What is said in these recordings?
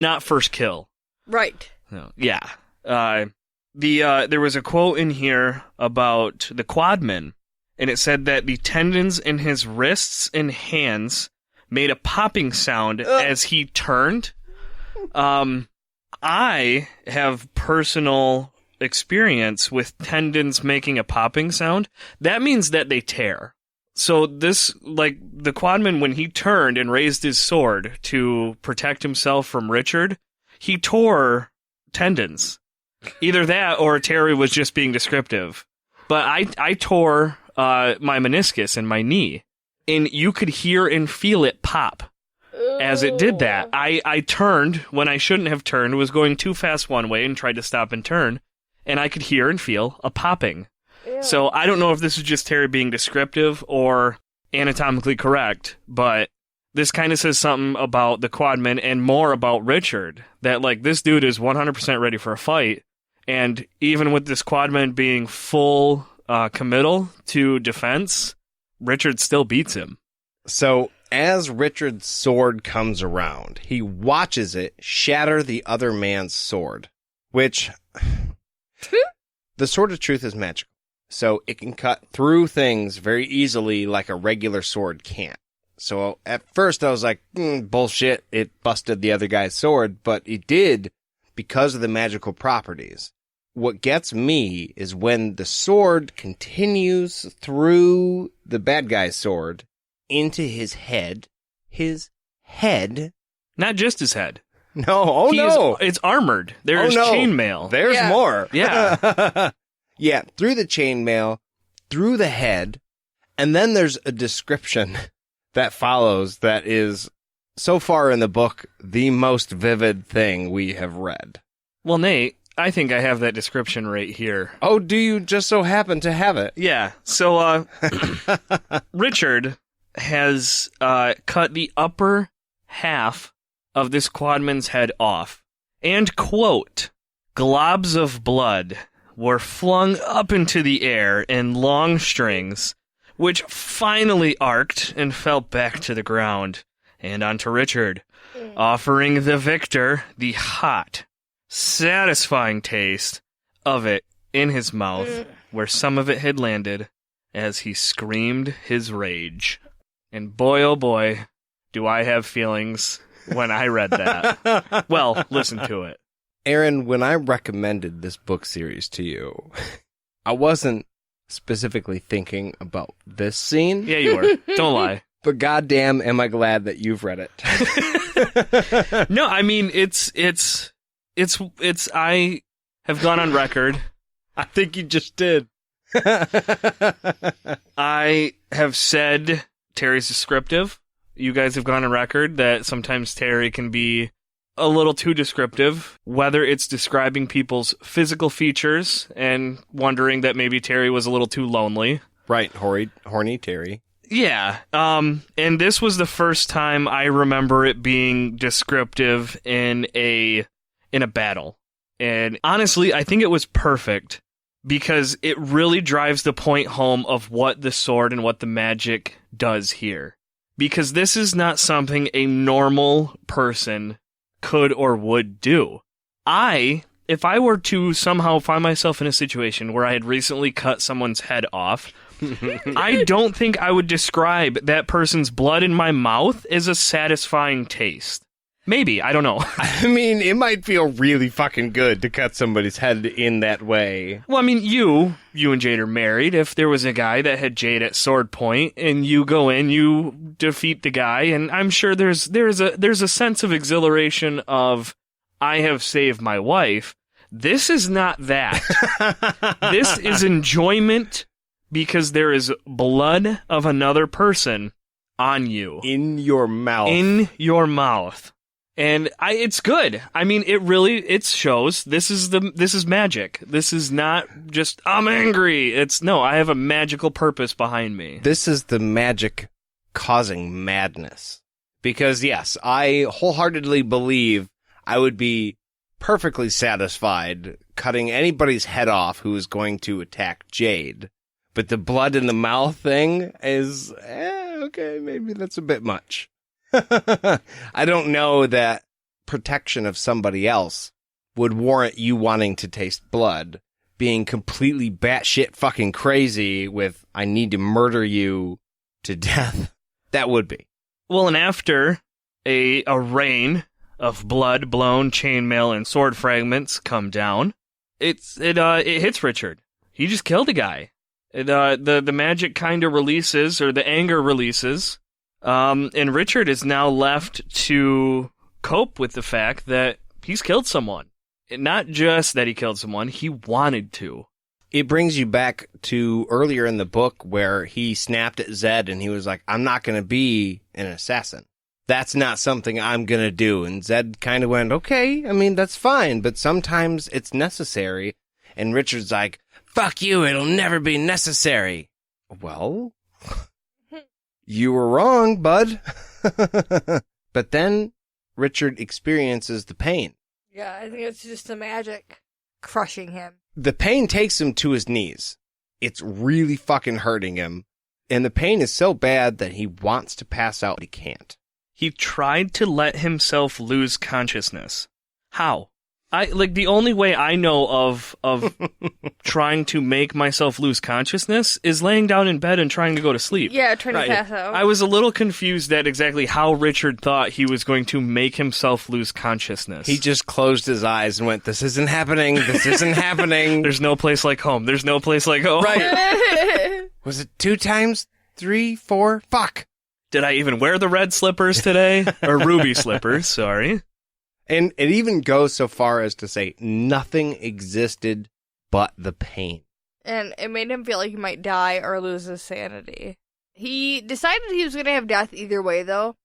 not first kill. Right. No. Yeah. There was a quote in here about the quadman, and it said that the tendons in his wrists and hands made a popping sound as he turned. I have personal experience with tendons making a popping sound. That means that they tear. So this, like, the quadman, when he turned and raised his sword to protect himself from Richard, he tore tendons. Either that or Terry was just being descriptive. But I tore my meniscus in my knee, and you could hear and feel it pop as it did that. I turned when I shouldn't have turned, was going too fast one way and tried to stop and turn, and I could hear and feel a popping. Ew. So I don't know if this is just Terry being descriptive or anatomically correct, but this kind of says something about the quadman and more about Richard, that, like, this dude is 100% ready for a fight, and even with this quadman being full committal to defense, Richard still beats him. So, as Richard's sword comes around, he watches it shatter the other man's sword, which... The Sword of Truth is magical, so it can cut through things very easily like a regular sword can't. So at first I was like, bullshit, it busted the other guy's sword, but it did because of the magical properties. What gets me is when the sword continues through the bad guy's sword into his head. His head. Not just his head. No, no. It's armored. There's chainmail. There's more. Yeah. Yeah, through the chainmail, through the head, and then there's a description that follows that is, so far in the book, the most vivid thing we have read. Well, Nate, I think I have that description right here. Oh, do you just so happen to have it? Yeah. So, Richard has cut the upper half of this quadman's head off, and, quote, globs of blood were flung up into the air in long strings, which finally arced and fell back to the ground, and onto Richard, offering the victor the hot, satisfying taste of it in his mouth, where some of it had landed, as he screamed his rage. And boy, oh boy, do I have feelings when I read that. Well, listen to it. Aaron, when I recommended this book series to you, I wasn't specifically thinking about this scene. Yeah, you were. Don't lie. But goddamn, am I glad that you've read it. No, I mean, it's, I have gone on record. I think you just did. I have said Terry's descriptive. You guys have gone on record that sometimes Terry can be a little too descriptive, whether it's describing people's physical features and wondering that maybe Terry was a little too lonely. Right, horny Terry. Yeah, and this was the first time I remember it being descriptive in a battle. And honestly, I think it was perfect because it really drives the point home of what the sword and what the magic does here. Because this is not something a normal person could or would do. If I were to somehow find myself in a situation where I had recently cut someone's head off, I don't think I would describe that person's blood in my mouth as a satisfying taste. Maybe, I don't know. I mean, it might feel really fucking good to cut somebody's head in that way. Well, I mean, you and Jade are married. If there was a guy that had Jade at sword point, and you go in, you defeat the guy, and I'm sure there's a sense of exhilaration of, I have saved my wife. This is not that. This is enjoyment because there is blood of another person on you. In your mouth. In your mouth. And it's good. I mean, it shows this is magic. This is not just, I'm angry. I have a magical purpose behind me. This is the magic causing madness. Because yes, I wholeheartedly believe I would be perfectly satisfied cutting anybody's head off who is going to attack Jade. But the blood in the mouth thing is, okay, maybe that's a bit much. I don't know that protection of somebody else would warrant you wanting to taste blood, being completely batshit fucking crazy with, I need to murder you to death. That would be. Well, and after a rain of blood, blown chainmail, and sword fragments come down, it hits Richard. He just killed a guy. The magic kind of releases, or the anger releases, and Richard is now left to cope with the fact that he's killed someone. Not just that he killed someone, he wanted to. It brings you back to earlier in the book where he snapped at Zed and he was like, I'm not going to be an assassin. That's not something I'm going to do. And Zed kind of went, okay, I mean, that's fine, but sometimes it's necessary. And Richard's like, fuck you, it'll never be necessary. Well, you were wrong, bud. But then Richard experiences the pain. Yeah, I think it's just the magic crushing him. The pain takes him to his knees. It's really fucking hurting him. And the pain is so bad that he wants to pass out, but he can't. He tried to let himself lose consciousness. How? The only way I know of trying to make myself lose consciousness is laying down in bed and trying to go to sleep. Yeah, trying to pass out. I was a little confused at exactly how Richard thought he was going to make himself lose consciousness. He just closed his eyes and went, this isn't happening, this isn't happening. There's no place like home. There's no place like home. Right. Was it 2 times? 3, 4? Fuck. Did I even wear the red slippers today? Or ruby slippers, sorry. And it even goes so far as to say nothing existed but the pain. And it made him feel like he might die or lose his sanity. He decided he was going to have death either way, though.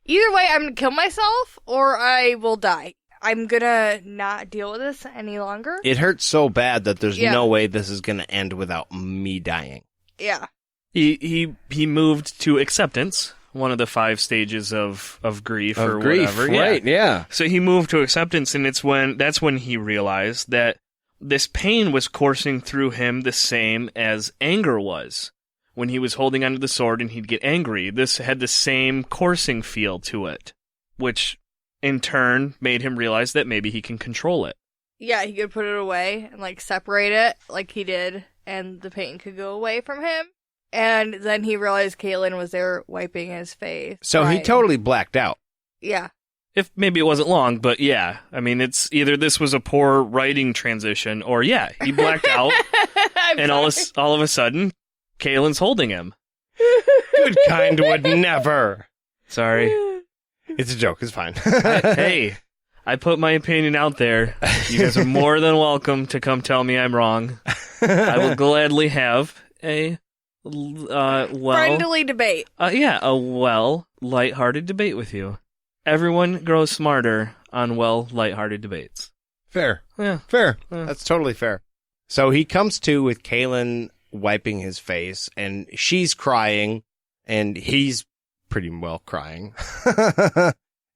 Either way, I'm going to kill myself or I will die. I'm going to not deal with this any longer. It hurts so bad that there's no way this is going to end without me dying. Yeah. He moved to acceptance. One of the 5 stages of grief or whatever. Right, yeah. So he moved to acceptance, and that's when he realized that this pain was coursing through him the same as anger was. When he was holding onto the sword and he'd get angry, this had the same coursing feel to it, which in turn made him realize that maybe he can control it. Yeah, he could put it away and separate it like he did, and the pain could go away from him. And then he realized Kahlan was there wiping his face. So he totally blacked out. Yeah. If maybe it wasn't long, but yeah. I mean, it's either this was a poor writing transition, or yeah, he blacked out, and all of a sudden, Kahlan's holding him. Goodkind would never. Sorry. It's a joke, it's fine. Hey, I put my opinion out there. You guys are more than welcome to come tell me I'm wrong. I will gladly have a... friendly debate. A lighthearted debate with you. Everyone grows smarter on lighthearted debates. Fair. Yeah. Fair. Yeah. That's totally fair. So he comes to with Kahlan wiping his face, and she's crying, and he's pretty well crying.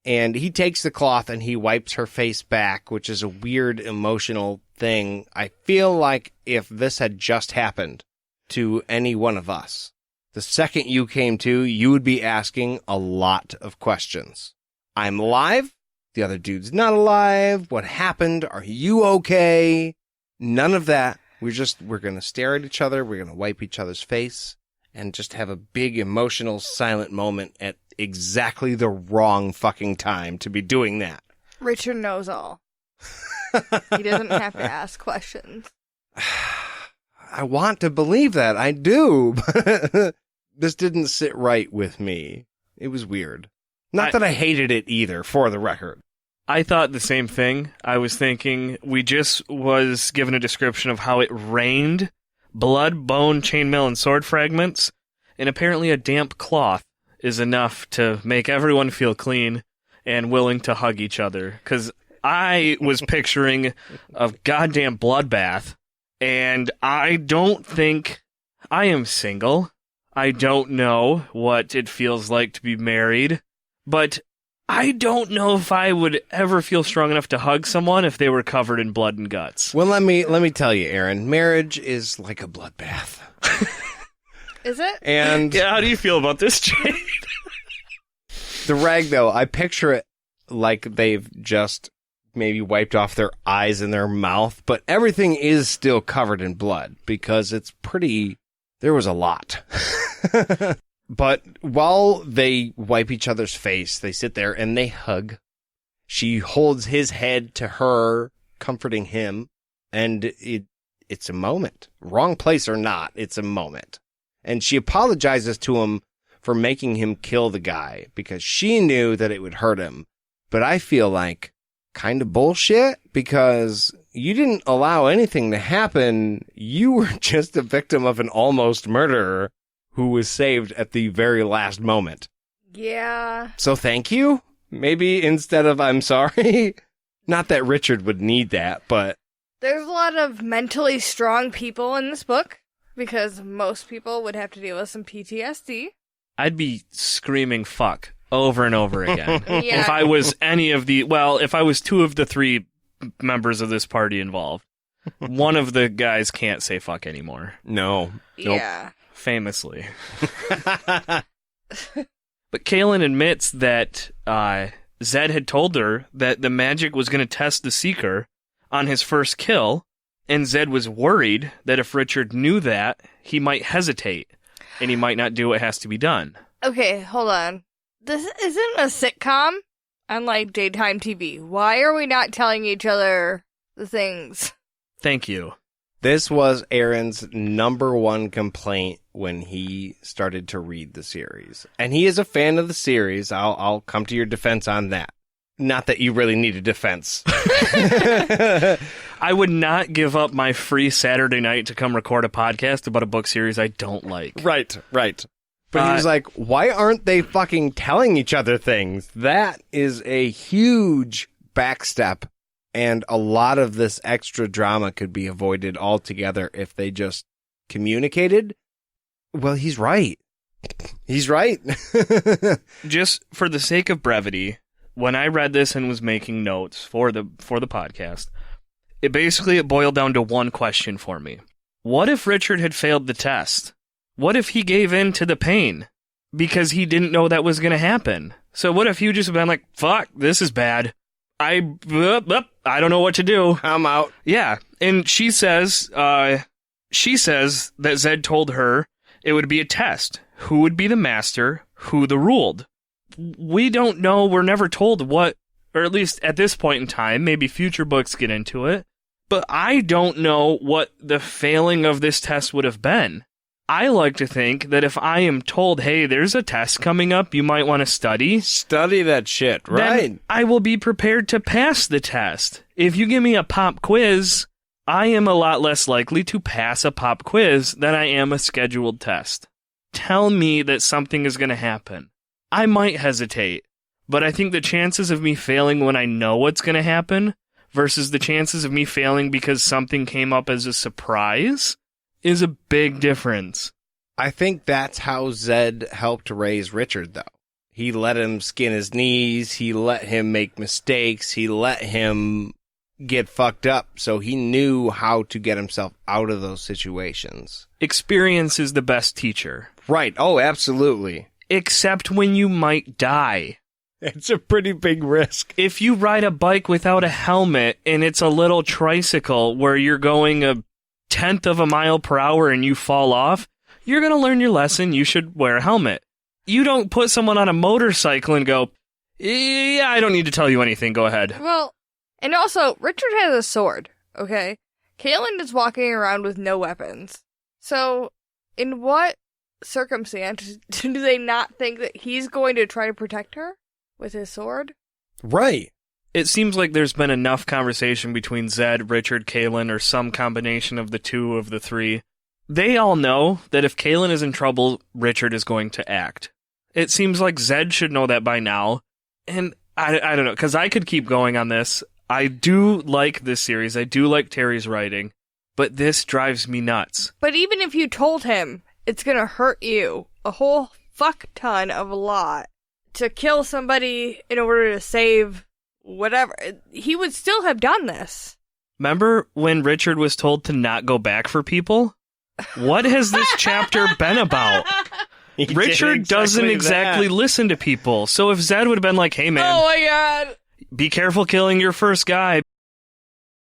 And he takes the cloth and he wipes her face back, which is a weird emotional thing. I feel like if this had just happened to any one of us, the second you came to, you would be asking a lot of questions. I'm alive. The other dude's not alive. What happened? Are you okay? None of that. We're going to stare at each other. We're going to wipe each other's face and just have a big emotional silent moment at exactly the wrong fucking time to be doing that. Richard knows all. He doesn't have to ask questions. I want to believe that. I do. But this didn't sit right with me. It was weird. Not that I hated it either, for the record. I thought the same thing. I was thinking we just was given a description of how it rained blood, bone, chainmail, and sword fragments, and apparently a damp cloth is enough to make everyone feel clean and willing to hug each other. Because I was picturing a goddamn bloodbath, and I don't think I am single. I don't know what it feels like to be married, but I don't know if I would ever feel strong enough to hug someone if they were covered in blood and guts. Well, let me tell you, Aaron, marriage is like a bloodbath. Is it? And yeah, how do you feel about this, Jade? The rag, though, I picture it like they've just maybe wiped off their eyes and their mouth, but everything is still covered in blood because there was a lot. But while they wipe each other's face, they sit there and they hug. She holds his head to her, comforting him, and it's a moment. Wrong place or not, it's a moment. And she apologizes to him for making him kill the guy because she knew that it would hurt him. But I feel like kind of bullshit because you didn't allow anything to happen. You were just a victim of an almost murderer who was saved at the very last moment. Yeah. So thank you? Maybe instead of I'm sorry? Not that Richard would need that, but... There's a lot of mentally strong people in this book because most people would have to deal with some PTSD. I'd be screaming fuck over and over again. Yeah. If I was if I was two of the three members of this party involved. One of the guys can't say fuck anymore. No. Nope. Yeah. Famously. But Kahlan admits that Zed had told her that the magic was going to test the Seeker on his first kill, and Zed was worried that if Richard knew that, he might hesitate, and he might not do what has to be done. Okay, hold on. This isn't a sitcom, unlike daytime TV. Why are we not telling each other the things? Thank you. This was Aaron's number one complaint when he started to read the series. And he is a fan of the series. I'll come to your defense on that. Not that you really need a defense. I would not give up my free Saturday night to come record a podcast about a book series I don't like. Right. But he was like, why aren't they fucking telling each other things? That is a huge backstep. And a lot of this extra drama could be avoided altogether if they just communicated. Well, he's right. He's right. Just for the sake of brevity, when I read this and was making notes for the podcast, it boiled down to one question for me. What if Richard had failed the test? What if he gave in to the pain because he didn't know that was going to happen? So what if you just been like, fuck, this is bad. I don't know what to do. I'm out. Yeah. And she says that Zed told her it would be a test. Who would be the master? Who the ruled? We don't know. We're never told what, or at least at this point in time, maybe future books get into it. But I don't know what the failing of this test would have been. I like to think that if I am told, hey, there's a test coming up you might want to study. Study that shit, right? Then I will be prepared to pass the test. If you give me a pop quiz, I am a lot less likely to pass a pop quiz than I am a scheduled test. Tell me that something is going to happen. I might hesitate, but I think the chances of me failing when I know what's going to happen versus the chances of me failing because something came up as a surprise is a big difference. I think that's how Zed helped raise Richard, though. He let him skin his knees. He let him make mistakes. He let him get fucked up. So he knew how to get himself out of those situations. Experience is the best teacher. Right. Oh, absolutely. Except when you might die. It's a pretty big risk. If you ride a bike without a helmet and it's a little tricycle where you're going a tenth of a mile per hour and you fall off, you're going to learn your lesson. You should wear a helmet. You don't put someone on a motorcycle and go, yeah, I don't need to tell you anything. Go ahead. Well, and also, Richard has a sword, okay? Kahlan is walking around with no weapons. So, in what circumstance do they not think that he's going to try to protect her with his sword? Right. It seems like there's been enough conversation between Zed, Richard, Kahlan, or some combination of the two of the three. They all know that if Kahlan is in trouble, Richard is going to act. It seems like Zed should know that by now. And I don't know, because I could keep going on this. I do like this series. I do like Terry's writing. But this drives me nuts. But even if you told him it's going to hurt you a whole fuck ton of a lot to kill somebody in order to save whatever, he would still have done this. Remember when Richard was told to not go back for people? What has this chapter been about? He did Richard doesn't exactly that. listen to people. So if Zed would have been like, hey man, Oh my god. be careful killing your first guy,